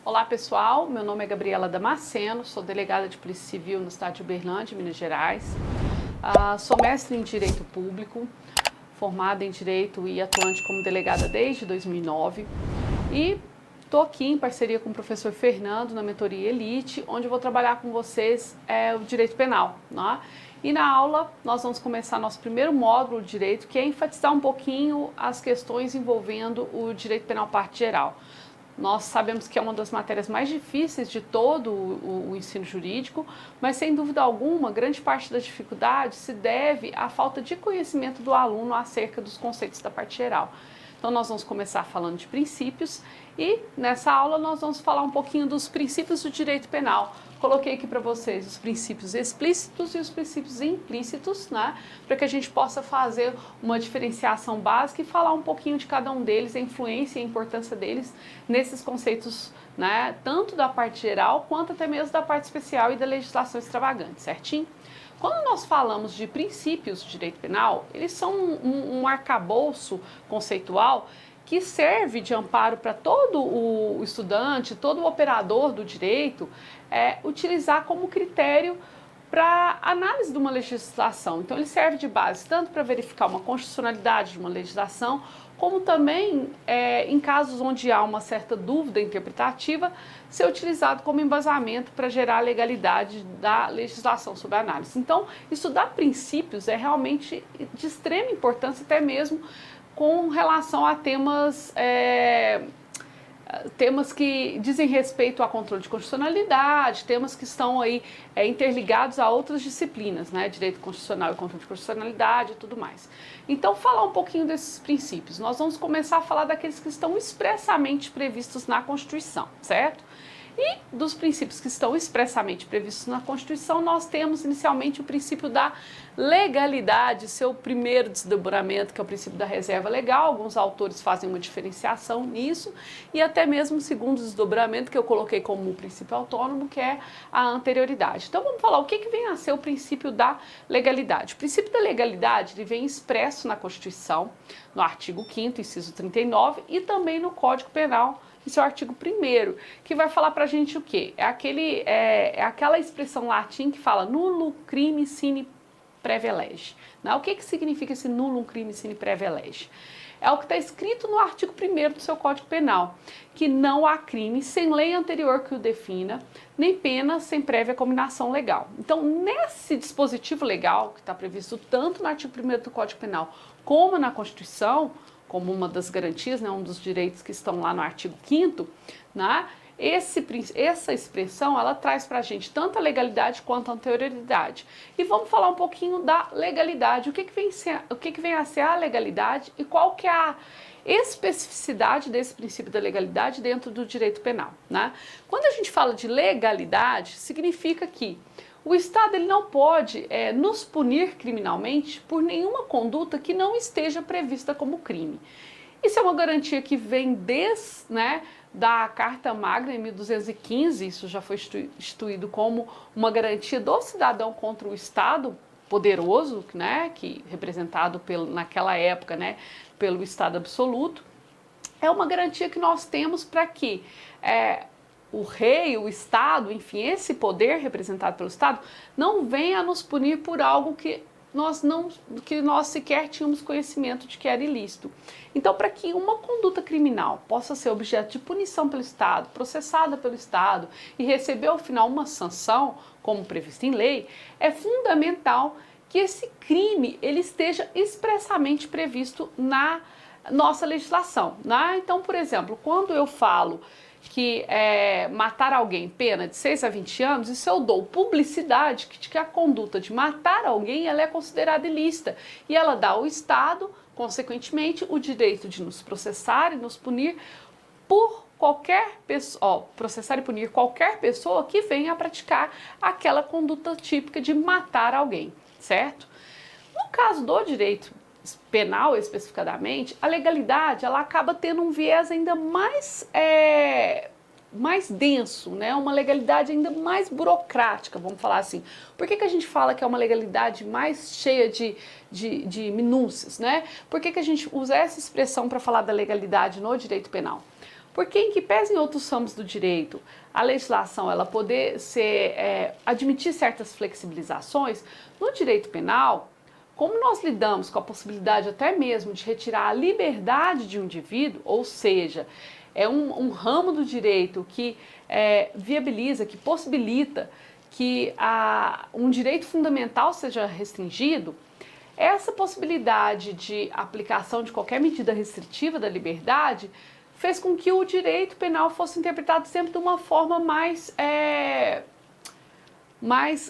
Olá pessoal, meu nome é Gabriela Damasceno, sou delegada de Polícia Civil no estado de Uberlândia, Minas Gerais. Sou mestre em Direito Público, formada em Direito e atuante como delegada desde 2009. E estou aqui em parceria com o professor Fernando na mentoria Elite, onde eu vou trabalhar com vocês o Direito Penal, né? E na aula nós vamos começar nosso primeiro módulo de Direito, que é enfatizar um pouquinho as questões envolvendo o Direito Penal parte geral. Nós sabemos que é uma das matérias mais difíceis de todo o ensino jurídico, mas sem dúvida alguma, grande parte da dificuldade se deve à falta de conhecimento do aluno acerca dos conceitos da parte geral. Então nós vamos começar falando de princípios e nessa aula nós vamos falar um pouquinho dos princípios do direito penal. Coloquei aqui para vocês os princípios explícitos e os princípios implícitos, né? Para que a gente possa fazer uma diferenciação básica e falar um pouquinho de cada um deles, a influência e a importância deles nesses conceitos, né? Tanto da parte geral quanto até mesmo da parte especial e da legislação extravagante, certinho? Quando nós falamos de princípios de direito penal, eles são um arcabouço conceitual que serve de amparo para todo o estudante, todo o operador do direito, utilizar como critério para análise de uma legislação. Então ele serve de base tanto para verificar uma constitucionalidade de uma legislação, como também, em casos onde há uma certa dúvida interpretativa, ser utilizado como embasamento para gerar a legalidade da legislação sob análise. Então, estudar princípios é realmente de extrema importância, até mesmo com relação a temas que dizem respeito a controle de constitucionalidade, temas que estão aí interligados a outras disciplinas, né? Direito constitucional e controle de constitucionalidade e tudo mais. Então, falar um pouquinho desses princípios. Nós vamos começar a falar daqueles que estão expressamente previstos na Constituição, certo? E dos princípios que estão expressamente previstos na Constituição, nós temos inicialmente o princípio da legalidade, seu primeiro desdobramento, que é o princípio da reserva legal. Alguns autores fazem uma diferenciação nisso, e até mesmo o segundo desdobramento, que eu coloquei como o princípio autônomo, que é a anterioridade. Então vamos falar o que vem a ser o princípio da legalidade. O princípio da legalidade ele vem expresso na Constituição, no artigo 5º, inciso 39, e também no Código Penal, esse é o artigo 1º, que vai falar pra gente o quê? É aquela expressão latim que fala nullum crime sine praeve lege. Né? O que significa esse nullum crime sine praeve lege? É o que está escrito no artigo 1º do seu Código Penal, que não há crime sem lei anterior que o defina, nem pena sem prévia cominação legal. Então, nesse dispositivo legal, que está previsto tanto no artigo 1º do Código Penal como na Constituição, como uma das garantias, né, um dos direitos que estão lá no artigo 5º, né, essa expressão, ela traz para a gente tanto a legalidade quanto a anterioridade. E vamos falar um pouquinho da legalidade, o que vem a ser a legalidade e qual que é a especificidade desse princípio da legalidade dentro do direito penal, né? Quando a gente fala de legalidade, significa que o Estado ele não pode nos punir criminalmente por nenhuma conduta que não esteja prevista como crime. Isso é uma garantia que vem da Carta Magna em 1215, isso já foi instituído como uma garantia do cidadão contra o Estado poderoso, né, que representado naquela época, né, pelo Estado absoluto. É uma garantia que nós temos para que o rei, o Estado, enfim, esse poder representado pelo Estado, não venha a nos punir por algo que nós sequer tínhamos conhecimento de que era ilícito. Então, para que uma conduta criminal possa ser objeto de punição pelo Estado, processada pelo Estado e receber ao final uma sanção, como previsto em lei, é fundamental que esse crime ele esteja expressamente previsto na nossa legislação, né? Então, por exemplo, quando eu falo que matar alguém pena de 6 a 20 anos, isso eu dou publicidade de que a conduta de matar alguém ela é considerada ilícita e ela dá ao Estado, consequentemente, o direito de nos processar e nos punir por qualquer pessoa, processar e punir qualquer pessoa que venha a praticar aquela conduta típica de matar alguém, certo? No caso do direito penal especificadamente, a legalidade ela acaba tendo um viés ainda mais denso, né? Uma legalidade ainda mais burocrática, vamos falar assim. Por que a gente fala que é uma legalidade mais cheia de minúcias, né? Por que a gente usa essa expressão para falar da legalidade no direito penal? Porque em que pese em outros ramos do direito a legislação ela poder admitir certas flexibilizações, no direito penal, como nós lidamos com a possibilidade até mesmo de retirar a liberdade de um indivíduo, ou seja, é um ramo do direito que viabiliza, que possibilita que um direito fundamental seja restringido, essa possibilidade de aplicação de qualquer medida restritiva da liberdade fez com que o direito penal fosse interpretado sempre de uma forma mais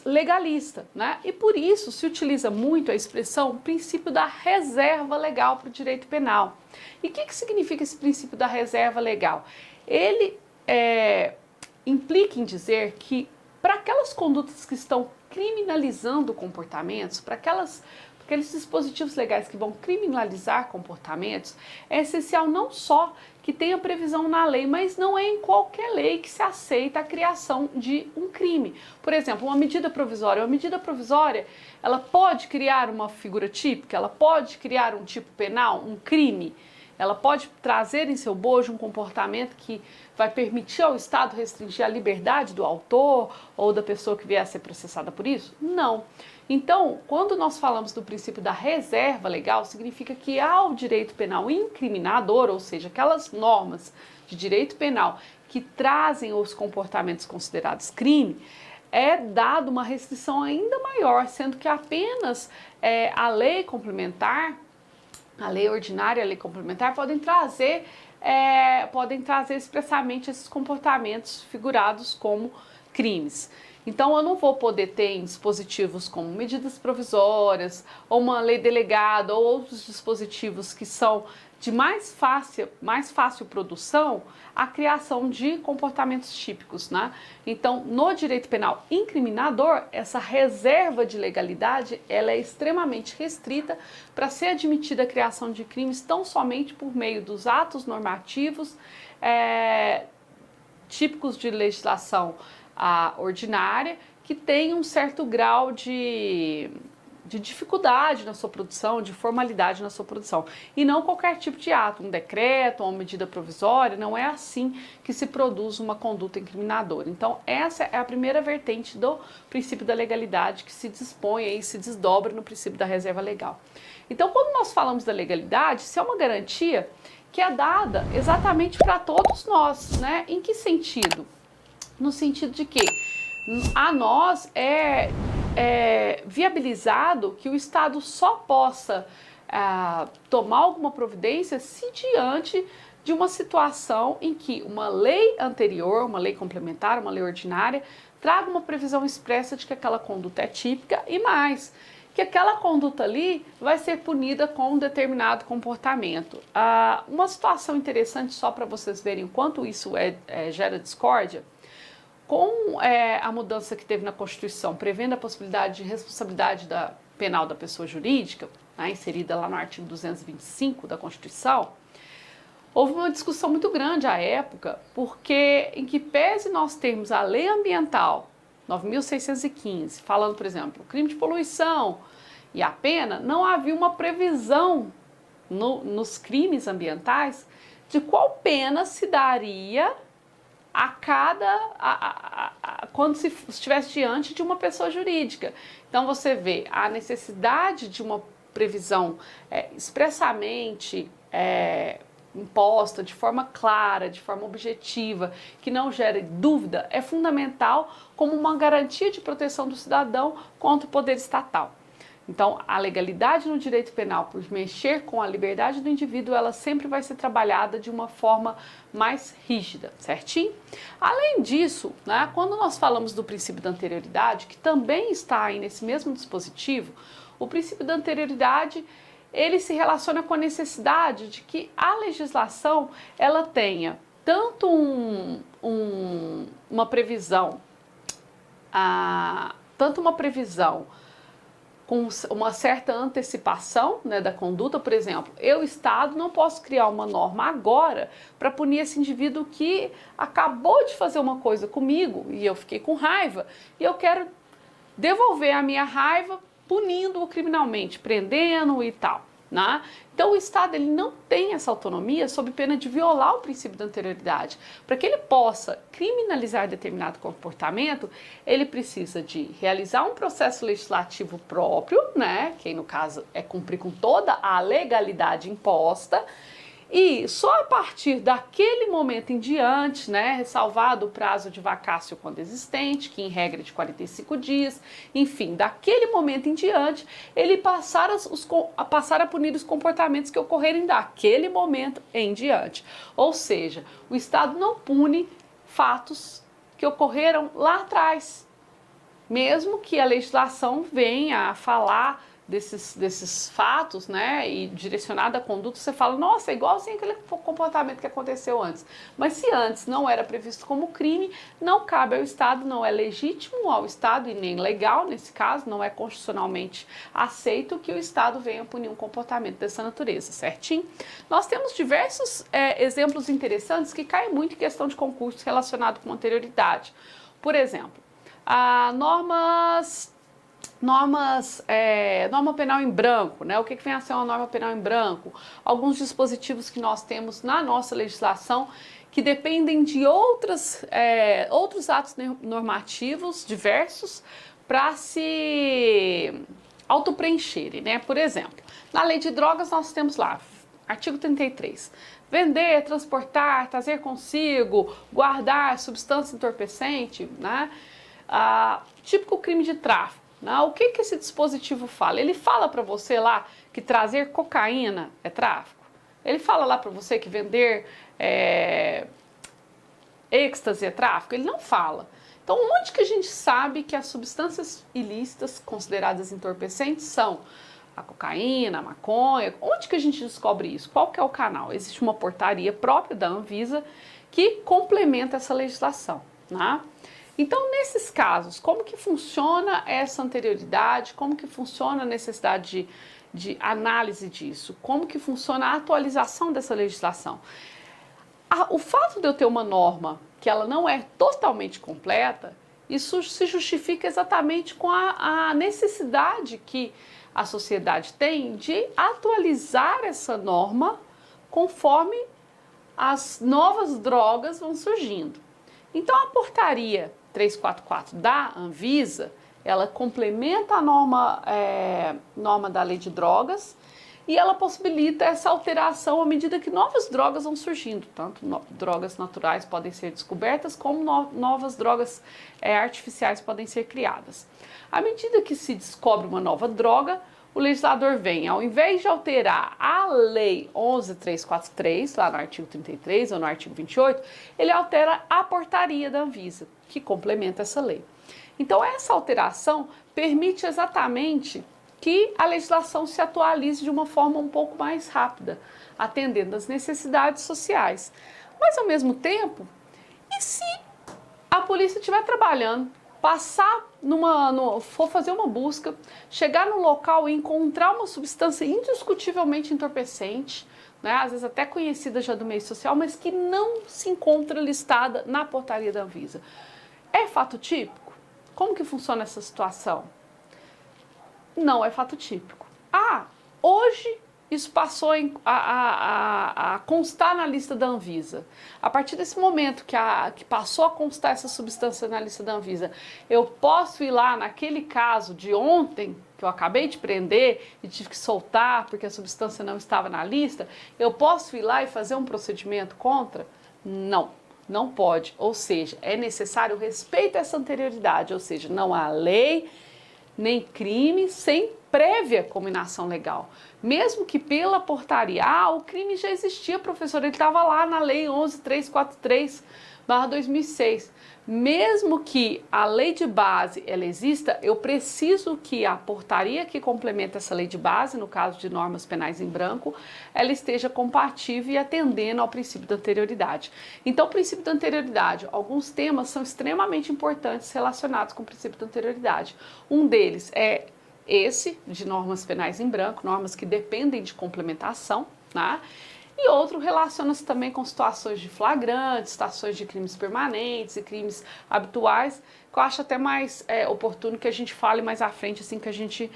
legalista, né? E por isso se utiliza muito a expressão princípio da reserva legal para o direito penal. E o que significa esse princípio da reserva legal? Ele implica em dizer que para aquelas condutas que estão criminalizando comportamentos, para aqueles dispositivos legais que vão criminalizar comportamentos, é essencial não só que tenha previsão na lei, mas não é em qualquer lei que se aceita a criação de um crime. Por exemplo, uma medida provisória. Uma medida provisória, ela pode criar uma figura típica, ela pode criar um tipo penal, um crime, ela pode trazer em seu bojo um comportamento que vai permitir ao Estado restringir a liberdade do autor ou da pessoa que vier a ser processada por isso? Não. Então, quando nós falamos do princípio da reserva legal, significa que ao direito penal incriminador, ou seja, aquelas normas de direito penal que trazem os comportamentos considerados crime, é dada uma restrição ainda maior, sendo que apenas a lei complementar, a lei ordinária e a lei complementar podem trazer expressamente esses comportamentos figurados como crimes. Então, eu não vou poder ter em dispositivos como medidas provisórias, ou uma lei delegada, ou outros dispositivos que são de mais fácil produção, a criação de comportamentos típicos, né? Então, no direito penal incriminador, essa reserva de legalidade, ela é extremamente restrita para ser admitida a criação de crimes tão somente por meio dos atos normativos típicos de legislação ordinária, que tem um certo grau de dificuldade na sua produção, de formalidade na sua produção. E não qualquer tipo de ato, um decreto, uma medida provisória, não é assim que se produz uma conduta incriminadora. Então, essa é a primeira vertente do princípio da legalidade que se dispõe e se desdobra no princípio da reserva legal. Então, quando nós falamos da legalidade, isso é uma garantia que é dada exatamente para todos nós, né? Em que sentido? No sentido de que a nós é viabilizado que o Estado só possa tomar alguma providência se diante de uma situação em que uma lei anterior, uma lei complementar, uma lei ordinária, traga uma previsão expressa de que aquela conduta é típica e mais, que aquela conduta ali vai ser punida com um determinado comportamento. Uma situação interessante, só para vocês verem o quanto isso gera discórdia, com a mudança que teve na Constituição, prevendo a possibilidade de responsabilidade penal da pessoa jurídica, né, inserida lá no artigo 225 da Constituição, houve uma discussão muito grande à época, porque em que pese nós termos a Lei Ambiental 9.615, falando, por exemplo, o crime de poluição e a pena, não havia uma previsão nos crimes ambientais de qual pena se daria quando se estivesse diante de uma pessoa jurídica. Então você vê a necessidade de uma previsão expressamente imposta, de forma clara, de forma objetiva, que não gere dúvida, é fundamental como uma garantia de proteção do cidadão contra o poder estatal. Então, a legalidade no direito penal, por mexer com a liberdade do indivíduo, ela sempre vai ser trabalhada de uma forma mais rígida, certinho? Além disso, né, quando nós falamos do princípio da anterioridade, que também está aí nesse mesmo dispositivo, o princípio da anterioridade, ele se relaciona com a necessidade de que a legislação, ela tenha tanto uma previsão com uma certa antecipação, né, da conduta. Por exemplo, eu, Estado, não posso criar uma norma agora para punir esse indivíduo que acabou de fazer uma coisa comigo e eu fiquei com raiva e eu quero devolver a minha raiva punindo-o criminalmente, prendendo-o e tal. né? Então o Estado ele não tem essa autonomia sob pena de violar o princípio da anterioridade. Para que ele possa criminalizar determinado comportamento, ele precisa de realizar um processo legislativo próprio, né? Que aí, no caso é cumprir com toda a legalidade imposta. E só a partir daquele momento em diante, né, ressalvado o prazo de vacácio quando existente, que em regra é de 45 dias, enfim, daquele momento em diante, ele passar a punir os comportamentos que ocorrerem daquele momento em diante. Ou seja, o Estado não pune fatos que ocorreram lá atrás, mesmo que a legislação venha a falar desses fatos, né, e direcionada à conduta, você fala, nossa, é igualzinho aquele comportamento que aconteceu antes. Mas se antes não era previsto como crime, não cabe ao Estado, não é legítimo ao Estado e nem legal, nesse caso, não é constitucionalmente aceito que o Estado venha punir um comportamento dessa natureza, certinho? Nós temos diversos exemplos interessantes que caem muito em questão de concurso relacionado com anterioridade. Por exemplo, norma penal em branco, né? O que vem a ser uma norma penal em branco? Alguns dispositivos que nós temos na nossa legislação que dependem de outros atos normativos diversos para se autopreencherem, né? Por exemplo, na lei de drogas nós temos lá, artigo 33, vender, transportar, trazer consigo, guardar substância entorpecente, né? Típico crime de tráfico. O que esse dispositivo fala? Ele fala para você lá que trazer cocaína é tráfico? Ele fala lá para você que vender êxtase é tráfico? Ele não fala. Então, onde que a gente sabe que as substâncias ilícitas consideradas entorpecentes são a cocaína, a maconha? Onde que a gente descobre isso? Qual que é o canal? Existe uma portaria própria da Anvisa que complementa essa legislação, né? Então, nesses casos, como que funciona essa anterioridade? Como que funciona a necessidade de análise disso? Como que funciona a atualização dessa legislação? O fato de eu ter uma norma que ela não é totalmente completa, isso se justifica exatamente com a necessidade que a sociedade tem de atualizar essa norma conforme as novas drogas vão surgindo. Então, a portaria 344 da Anvisa, ela complementa a norma da lei de drogas e ela possibilita essa alteração à medida que novas drogas vão surgindo, tanto drogas naturais podem ser descobertas, como novas drogas artificiais podem ser criadas. À medida que se descobre uma nova droga, o legislador vem, ao invés de alterar a lei 11.343, lá no artigo 33 ou no artigo 28, ele altera a portaria da Anvisa, que complementa essa lei. Então, essa alteração permite exatamente que a legislação se atualize de uma forma um pouco mais rápida, atendendo às necessidades sociais. Mas, ao mesmo tempo, e se a polícia estiver trabalhando, for fazer uma busca, chegar no local e encontrar uma substância indiscutivelmente entorpecente, né, às vezes até conhecida já do meio social, mas que não se encontra listada na portaria da Anvisa? É fato típico? Como que funciona essa situação? Não é fato típico. Hoje isso passou a constar na lista da Anvisa. A partir desse momento que passou a constar essa substância na lista da Anvisa, eu posso ir lá naquele caso de ontem, que eu acabei de prender e tive que soltar porque a substância não estava na lista, eu posso ir lá e fazer um procedimento contra? Não, não pode. Ou seja, é necessário respeito a essa anterioridade, ou seja, não há lei nem crime sem prévia combinação legal. Mesmo que pela portaria, o crime já existia, professor, ele estava lá na lei 11.343/2006. Mesmo que a lei de base ela exista, eu preciso que a portaria que complementa essa lei de base, no caso de normas penais em branco, ela esteja compatível e atendendo ao princípio da anterioridade. Então, o princípio da anterioridade, alguns temas são extremamente importantes relacionados com o princípio da anterioridade. Um deles é esse, de normas penais em branco, normas que dependem de complementação, né? e outro relaciona-se também com situações de flagrantes, situações de crimes permanentes e crimes habituais, que eu acho até mais oportuno que a gente fale mais à frente, assim que a gente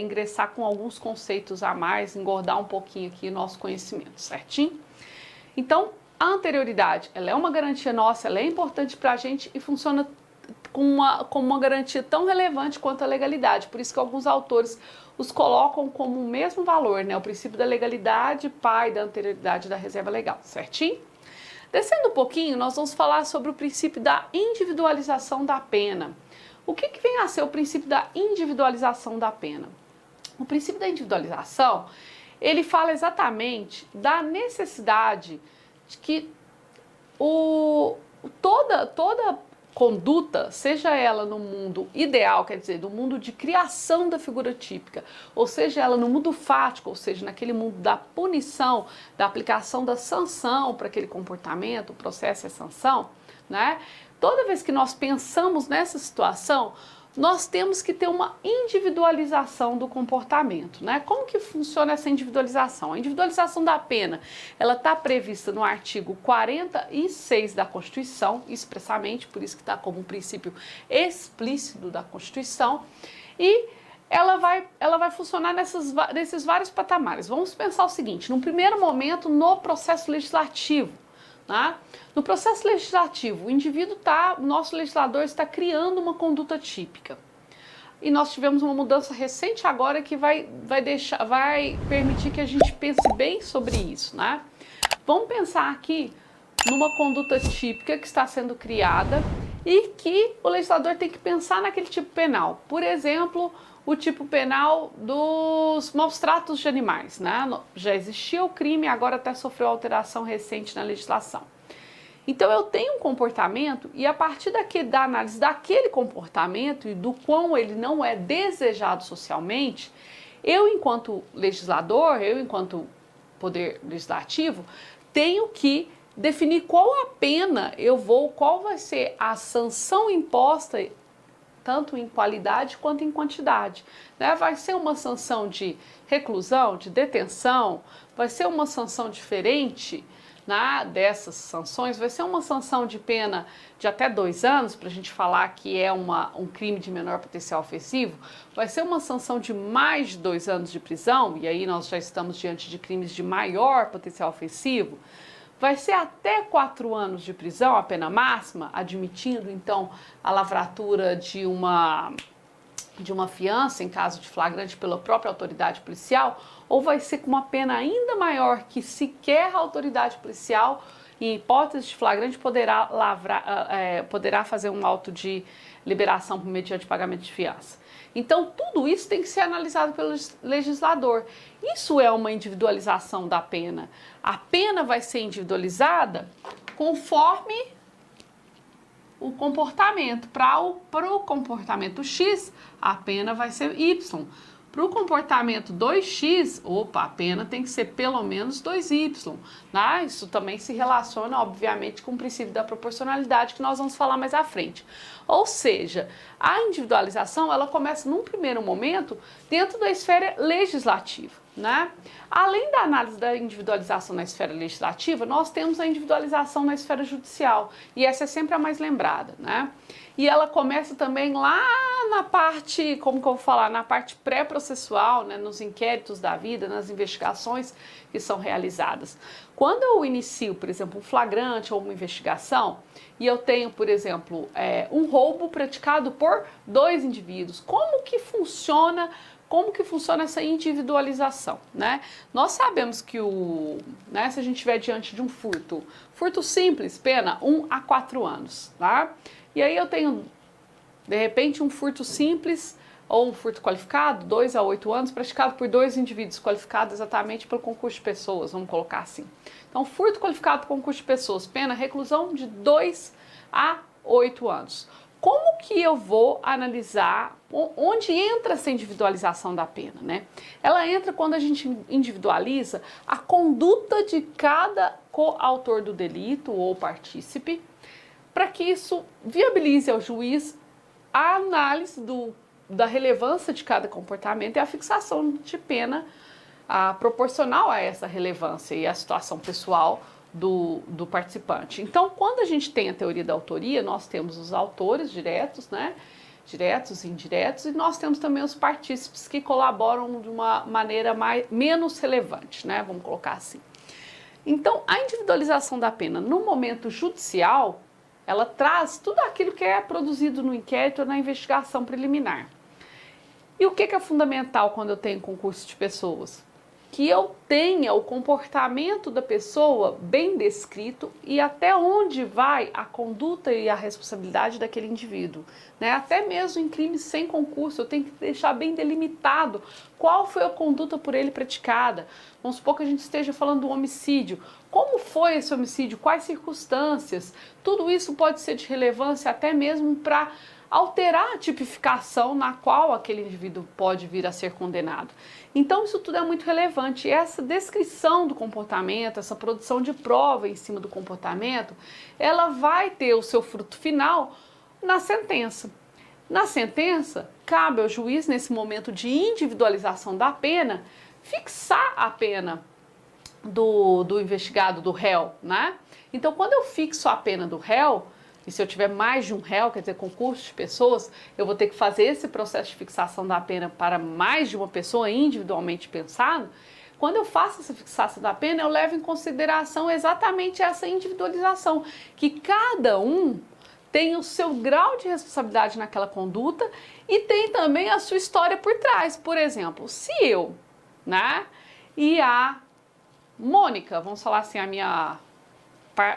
ingressar com alguns conceitos a mais, engordar um pouquinho aqui o nosso conhecimento, certinho? Então, a anterioridade, ela é uma garantia nossa, ela é importante para a gente e funciona como uma garantia tão relevante quanto a legalidade. Por isso que alguns autores os colocam como o mesmo valor, né? O princípio da legalidade, pai da anterioridade da reserva legal, certinho? Descendo um pouquinho, nós vamos falar sobre o princípio da individualização da pena. O que vem a ser o princípio da individualização da pena? O princípio da individualização, ele fala exatamente da necessidade de que toda conduta, seja ela no mundo ideal, quer dizer, no mundo de criação da figura típica, ou seja ela no mundo fático, ou seja, naquele mundo da punição, da aplicação da sanção para aquele comportamento, o processo é sanção, né? Toda vez que nós pensamos nessa situação, nós temos que ter uma individualização do comportamento, né? Como que funciona essa individualização? A individualização da pena, ela está prevista no artigo 46 da Constituição, expressamente, por isso que está como um princípio explícito da Constituição, e ela vai funcionar nesses vários patamares. Vamos pensar o seguinte, num primeiro momento, no processo legislativo, né? No processo legislativo, o nosso legislador está criando uma conduta típica. E nós tivemos uma mudança recente agora que vai permitir que a gente pense bem sobre isso, né? Vamos pensar aqui numa conduta típica que está sendo criada e que o legislador tem que pensar naquele tipo penal. Por exemplo, o tipo penal dos maus tratos de animais, né? Já existia o crime, agora até sofreu alteração recente na legislação. Então eu tenho um comportamento e a partir da análise daquele comportamento e do quão ele não é desejado socialmente, eu enquanto legislador, eu enquanto poder legislativo, tenho que definir qual a pena qual vai ser a sanção imposta tanto em qualidade quanto em quantidade, né? Vai ser uma sanção de reclusão, de detenção, vai ser uma sanção diferente, né, dessas sanções, vai ser uma sanção de pena de até 2 anos, para a gente falar que é um crime de menor potencial ofensivo, vai ser uma sanção de mais de 2 anos de prisão, e aí nós já estamos diante de crimes de maior potencial ofensivo, vai ser até 4 anos de prisão, a pena máxima, admitindo então a lavratura de uma fiança em caso de flagrante pela própria autoridade policial, ou vai ser com uma pena ainda maior que sequer a autoridade policial, em hipótese de flagrante, poderá fazer um auto de liberação mediante pagamento de fiança. Então, tudo isso tem que ser analisado pelo legislador. Isso é uma individualização da pena. A pena vai ser individualizada conforme o comportamento. Para o comportamento X, a pena vai ser Y. Para o comportamento 2x, a pena tem que ser pelo menos 2y. Né? Isso também se relaciona, obviamente, com o princípio da proporcionalidade, que nós vamos falar mais à frente. Ou seja, a individualização, ela começa num primeiro momento dentro da esfera legislativa. Né? Além da análise da individualização na esfera legislativa, nós temos a individualização na esfera judicial, e essa é sempre a mais lembrada, né? E ela começa também lá na parte, como que eu vou falar, na parte pré-processual, né, nos inquéritos da vida, nas investigações que são realizadas. Quando eu inicio, por exemplo, um flagrante ou uma investigação, e eu tenho, por exemplo, um roubo praticado por 2 indivíduos, como que funciona essa individualização, né? Nós sabemos que se a gente estiver diante de um furto simples, pena 1 a 4 anos, tá? E aí eu tenho, de repente, um furto simples ou um furto qualificado, 2 a 8 anos, praticado por 2 indivíduos, qualificado exatamente pelo concurso de pessoas, vamos colocar assim. Então, furto qualificado por concurso de pessoas, pena reclusão de 2 a 8 anos. Como que eu vou analisar onde entra essa individualização da pena, né? Ela entra quando a gente individualiza a conduta de cada coautor do delito ou partícipe, para que isso viabilize ao juiz a análise da relevância de cada comportamento e a fixação de pena proporcional a essa relevância e a situação pessoal do participante. Então, quando a gente tem a teoria da autoria, nós temos os autores diretos, né? Diretos e indiretos, e nós temos também os partícipes que colaboram de uma maneira menos relevante, né? Vamos colocar assim. Então, a individualização da pena no momento judicial, ela traz tudo aquilo que é produzido no inquérito ou na investigação preliminar. E o que é fundamental quando eu tenho concurso de pessoas? Que eu tenha o comportamento da pessoa bem descrito e até onde vai a conduta e a responsabilidade daquele indivíduo, né? Até mesmo em crimes sem concurso, eu tenho que deixar bem delimitado qual foi a conduta por ele praticada. Vamos supor que a gente esteja falando do homicídio. Como foi esse homicídio? Quais circunstâncias? Tudo isso pode ser de relevância até mesmo para alterar a tipificação na qual aquele indivíduo pode vir a ser condenado. Então isso tudo é muito relevante. E essa descrição do comportamento, essa produção de prova em cima do comportamento, ela vai ter o seu fruto final na sentença. Na sentença, cabe ao juiz, nesse momento de individualização da pena, fixar a pena do investigado, do réu, né? Então, quando eu fixo a pena do réu, e se eu tiver mais de um réu, quer dizer, concurso de pessoas, eu vou ter que fazer esse processo de fixação da pena para mais de uma pessoa individualmente pensado. Quando eu faço essa fixação da pena, eu levo em consideração exatamente essa individualização, que cada um tem o seu grau de responsabilidade naquela conduta e tem também a sua história por trás. Por exemplo, se eu, né, e a Mônica, vamos falar assim, a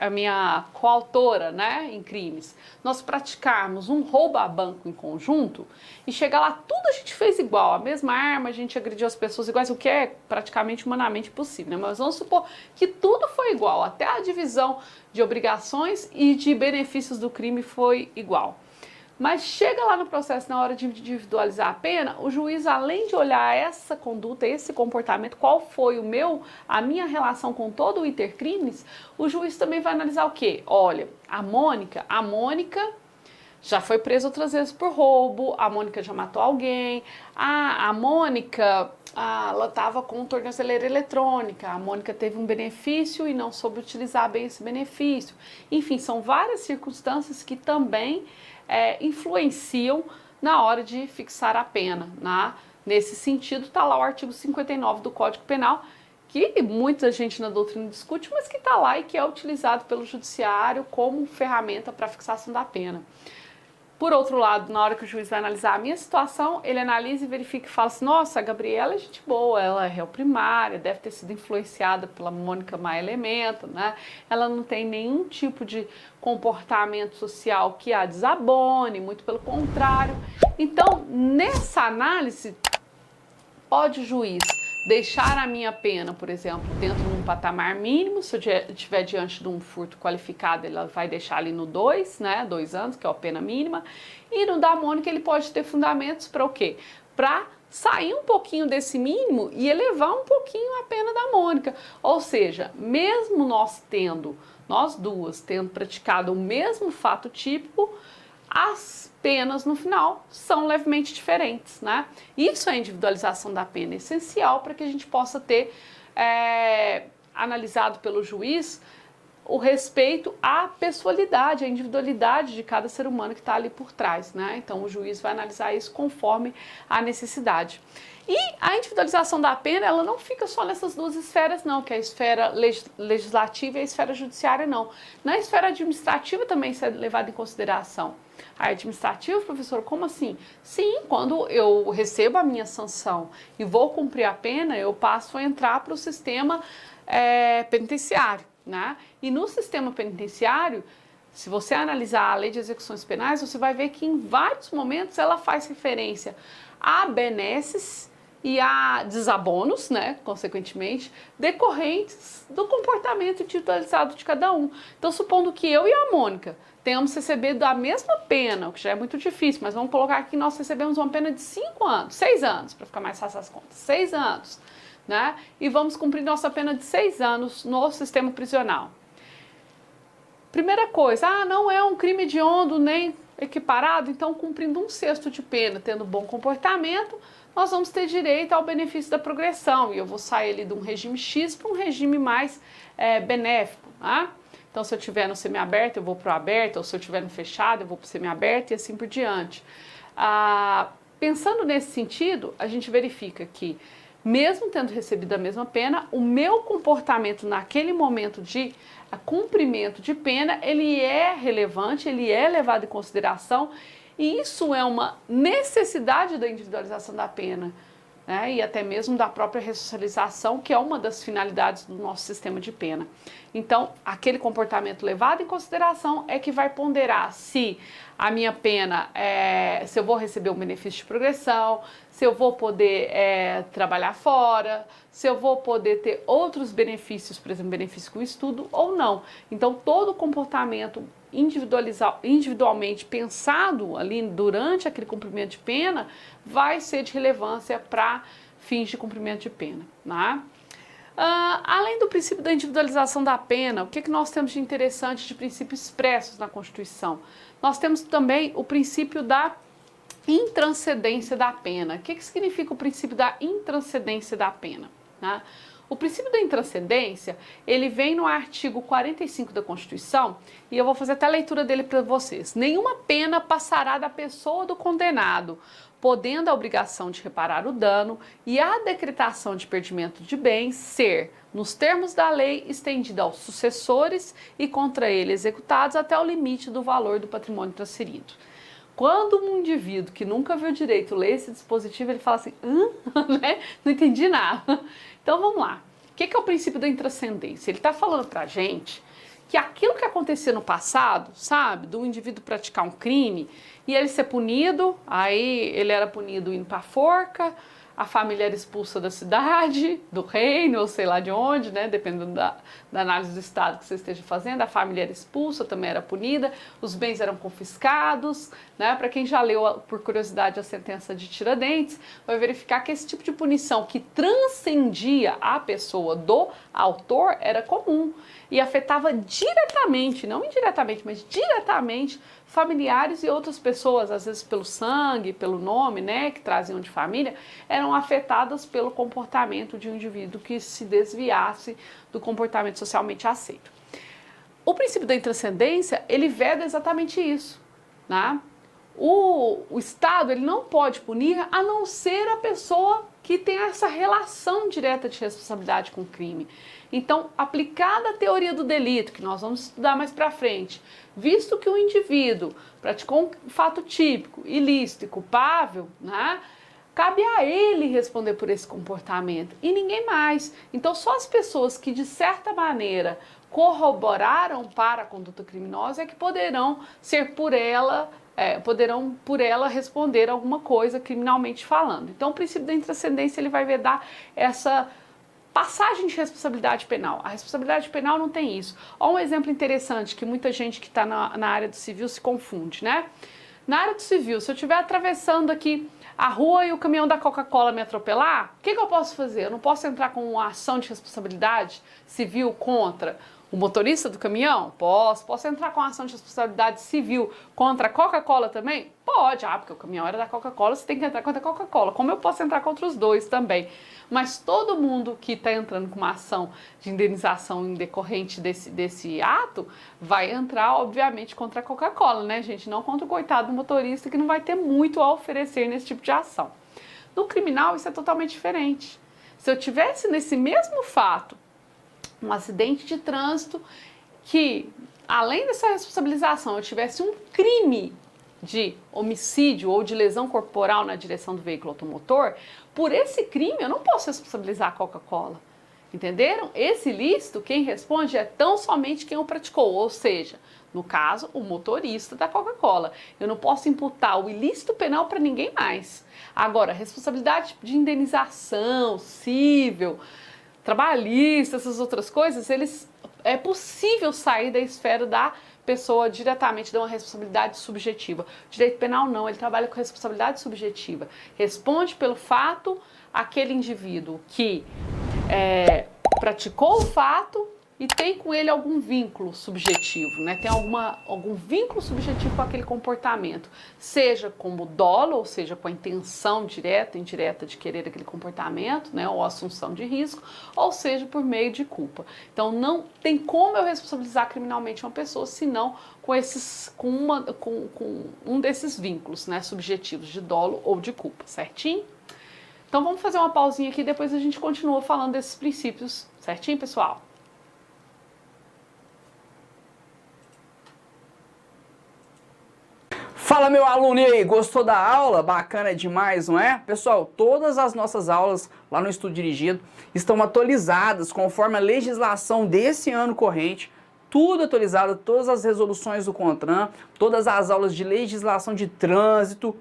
minha coautora, né, em crimes, nós praticarmos um roubo a banco em conjunto e chegar lá, tudo a gente fez igual, a mesma arma, a gente agrediu as pessoas iguais, o que é praticamente humanamente possível, né? Mas vamos supor que tudo foi igual, até a divisão de obrigações e de benefícios do crime foi igual. Mas chega lá no processo, na hora de individualizar a pena, o juiz, além de olhar essa conduta, esse comportamento, qual foi a minha relação com todo o intercrimes, o juiz também vai analisar o quê? Olha, a Mônica já foi presa outras vezes por roubo, a Mônica já matou alguém, a Mônica, ela estava com tornozeleira eletrônica, a Mônica teve um benefício e não soube utilizar bem esse benefício. Enfim, são várias circunstâncias que também influenciam na hora de fixar a pena, né? Nesse sentido, está lá o artigo 59 do Código Penal, que muita gente na doutrina discute, mas que está lá e que é utilizado pelo judiciário como ferramenta para fixação da pena. Por outro lado, na hora que o juiz vai analisar a minha situação, ele analisa e verifica e fala assim, nossa, a Gabriela é gente boa, ela é réu primária, deve ter sido influenciada pela Mônica Maia Elemento, né? Ela não tem nenhum tipo de comportamento social que a desabone, muito pelo contrário. Então, nessa análise, pode o juiz deixar a minha pena, por exemplo, dentro de um patamar mínimo. Se eu estiver diante de um furto qualificado, ele vai deixar ali no 2, né, 2 anos, que é a pena mínima. E no da Mônica ele pode ter fundamentos para o quê? Para sair um pouquinho desse mínimo e elevar um pouquinho a pena da Mônica. Ou seja, mesmo nós duas tendo praticado o mesmo fato típico, as penas no final são levemente diferentes, né? Isso é a individualização da pena, essencial para que a gente possa ter analisado pelo juiz o respeito à pessoalidade, à individualidade de cada ser humano que está ali por trás, né? Então o juiz vai analisar isso conforme a necessidade. E a individualização da pena, ela não fica só nessas duas esferas não, que é a esfera legislativa e a esfera judiciária não. Na esfera administrativa também isso é levado em consideração. A administrativa, professor, como assim? Sim, quando eu recebo a minha sanção e vou cumprir a pena, eu passo a entrar para o sistema penitenciário, né? E no sistema penitenciário, se você analisar a lei de execuções penais, você vai ver que em vários momentos ela faz referência a benesses e a desabonos, né, consequentemente, decorrentes do comportamento individualizado de cada um. Então, supondo que eu e a Mônica tenhamos recebido a mesma pena, o que já é muito difícil, mas vamos colocar aqui que nós recebemos uma pena de 5 anos, 6 anos, para ficar mais fácil as contas, 6 anos, né, e vamos cumprir nossa pena de 6 anos no sistema prisional. Primeira coisa, não é um crime hediondo nem equiparado, então cumprindo 1/6 de pena, tendo bom comportamento, nós vamos ter direito ao benefício da progressão, e eu vou sair ali de um regime X para um regime mais benéfico, tá? Então, se eu estiver no semiaberto, eu vou para o aberto, ou se eu estiver no fechado, eu vou para o semiaberto e assim por diante. Pensando nesse sentido, a gente verifica que, mesmo tendo recebido a mesma pena, o meu comportamento naquele momento de cumprimento de pena, ele é relevante, ele é levado em consideração, e isso é uma necessidade da individualização da pena, né? E até mesmo da própria ressocialização, que é uma das finalidades do nosso sistema de pena. Então, aquele comportamento levado em consideração é que vai ponderar se a minha pena, se eu vou receber um benefício de progressão, se eu vou poder trabalhar fora, se eu vou poder ter outros benefícios, por exemplo, benefício com estudo ou não. Então, todo comportamento individualmente pensado ali durante aquele cumprimento de pena vai ser de relevância para fins de cumprimento de pena, né? Além do princípio da individualização da pena, o que nós temos de interessante de princípios expressos na Constituição? Nós temos também o princípio da intranscendência da pena. O que significa o princípio da intranscendência da pena, né? O princípio da intranscendência, ele vem no artigo 45 da Constituição, e eu vou fazer até a leitura dele para vocês. Nenhuma pena passará da pessoa do condenado, podendo a obrigação de reparar o dano e a decretação de perdimento de bens ser, nos termos da lei, estendida aos sucessores e contra ele executados até o limite do valor do patrimônio transferido. Quando um indivíduo que nunca viu direito lê esse dispositivo, ele fala assim, né? Não entendi nada. Então vamos lá. O que é o princípio da intranscendência? Ele está falando para a gente que aquilo que acontecia no passado, sabe, do indivíduo praticar um crime e ele ser punido, aí ele era punido indo para a forca, a família era expulsa da cidade, do reino, ou sei lá de onde, né, dependendo da análise do estado que você esteja fazendo, a família era expulsa, também era punida, os bens eram confiscados, né, para quem já leu, por curiosidade, a sentença de Tiradentes, vai verificar que esse tipo de punição que transcendia a pessoa do autor era comum e afetava diretamente, não indiretamente, mas diretamente, familiares e outras pessoas, às vezes pelo sangue, pelo nome, né, que traziam de família, eram afetadas pelo comportamento de um indivíduo que se desviasse do comportamento socialmente aceito. O princípio da intranscendência, ele veda exatamente isso, né? O Estado, ele não pode punir a não ser a pessoa que tem essa relação direta de responsabilidade com o crime. Então, aplicada a teoria do delito, que nós vamos estudar mais para frente, visto que o indivíduo praticou um fato típico, ilícito e culpável, né, cabe a ele responder por esse comportamento e ninguém mais. Então, só as pessoas que, de certa maneira, corroboraram para a conduta criminosa é que poderão ser por ela responder alguma coisa criminalmente falando. Então, o princípio da intranscendência, ele vai vedar essa passagem de responsabilidade penal. A responsabilidade penal não tem isso. Olha um exemplo interessante que muita gente que está na área do civil se confunde, né? Na área do civil, se eu estiver atravessando aqui a rua e o caminhão da Coca-Cola me atropelar, o que eu posso fazer? Eu não posso entrar com uma ação de responsabilidade civil contra o motorista do caminhão? Posso entrar com uma ação de responsabilidade civil contra a Coca-Cola também? Pode, porque o caminhão era da Coca-Cola, você tem que entrar contra a Coca-Cola, como eu posso entrar contra os dois também. Mas todo mundo que está entrando com uma ação de indenização em decorrente desse ato, vai entrar, obviamente, contra a Coca-Cola, né, gente? Não contra o coitado do motorista, que não vai ter muito a oferecer nesse tipo de ação. No criminal, isso é totalmente diferente. Se eu tivesse nesse mesmo fato um acidente de trânsito que, além dessa responsabilização, eu tivesse um crime de homicídio ou de lesão corporal na direção do veículo automotor, por esse crime eu não posso responsabilizar a Coca-Cola. Entenderam? Esse ilícito, quem responde é tão somente quem o praticou, ou seja, no caso, o motorista da Coca-Cola. Eu não posso imputar o ilícito penal para ninguém mais. Agora, responsabilidade de indenização, civil, trabalhista, essas outras coisas, é possível sair da esfera da pessoa diretamente, de uma responsabilidade subjetiva. O direito penal não, ele trabalha com responsabilidade subjetiva. Responde pelo fato aquele indivíduo que praticou o fato e tem com ele algum vínculo subjetivo, né? Tem algum vínculo subjetivo com aquele comportamento, seja como dolo, ou seja, com a intenção direta e indireta de querer aquele comportamento, né? Ou assunção de risco, ou seja, por meio de culpa. Então não tem como eu responsabilizar criminalmente uma pessoa, senão com um desses vínculos, né, subjetivos de dolo ou de culpa, certinho? Então vamos fazer uma pausinha aqui e depois a gente continua falando desses princípios, certinho, pessoal? Fala, meu aluno, e aí, gostou da aula? Bacana demais, não é? Pessoal, todas as nossas aulas lá no Estudo Dirigido estão atualizadas conforme a legislação desse ano corrente, tudo atualizado, todas as resoluções do CONTRAN, todas as aulas de legislação de trânsito,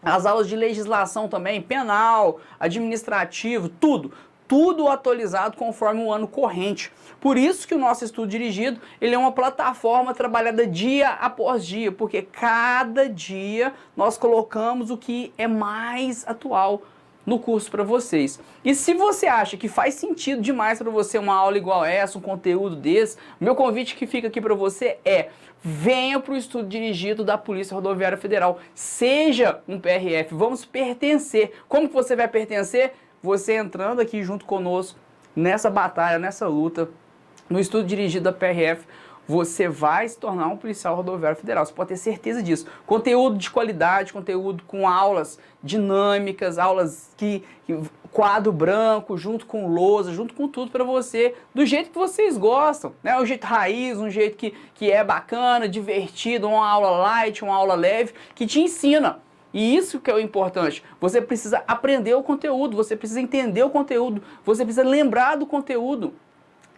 as aulas de legislação também, penal, administrativo, tudo atualizado conforme o ano corrente. Por isso que o nosso Estudo Dirigido, ele é uma plataforma trabalhada dia após dia, porque cada dia nós colocamos o que é mais atual no curso para vocês. E se você acha que faz sentido demais para você uma aula igual essa, um conteúdo desse, meu convite que fica aqui para você é: venha para o Estudo Dirigido da Polícia Rodoviária Federal, seja um PRF, vamos pertencer. Como que você vai pertencer? Você entrando aqui junto conosco nessa batalha, nessa luta, no Estudo Dirigido da PRF, você vai se tornar um policial rodoviário federal. Você pode ter certeza disso. Conteúdo de qualidade, conteúdo com aulas dinâmicas, aulas quadro branco, junto com lousa, junto com tudo para você, do jeito que vocês gostam, né? Um jeito raiz, um jeito que é bacana, divertido, uma aula light, uma aula leve, que te ensina. E isso que é o importante. Você precisa aprender o conteúdo, você precisa entender o conteúdo, você precisa lembrar do conteúdo.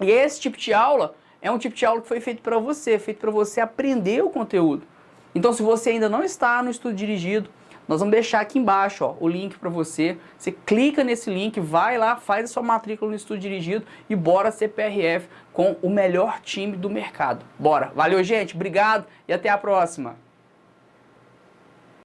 E esse tipo de aula é um tipo de aula que foi feito para você aprender o conteúdo. Então, se você ainda não está no Estudo Dirigido, nós vamos deixar aqui embaixo, ó, o link para você. Você clica nesse link, vai lá, faz a sua matrícula no Estudo Dirigido e bora ser PRF com o melhor time do mercado. Bora! Valeu, gente, obrigado e até a próxima!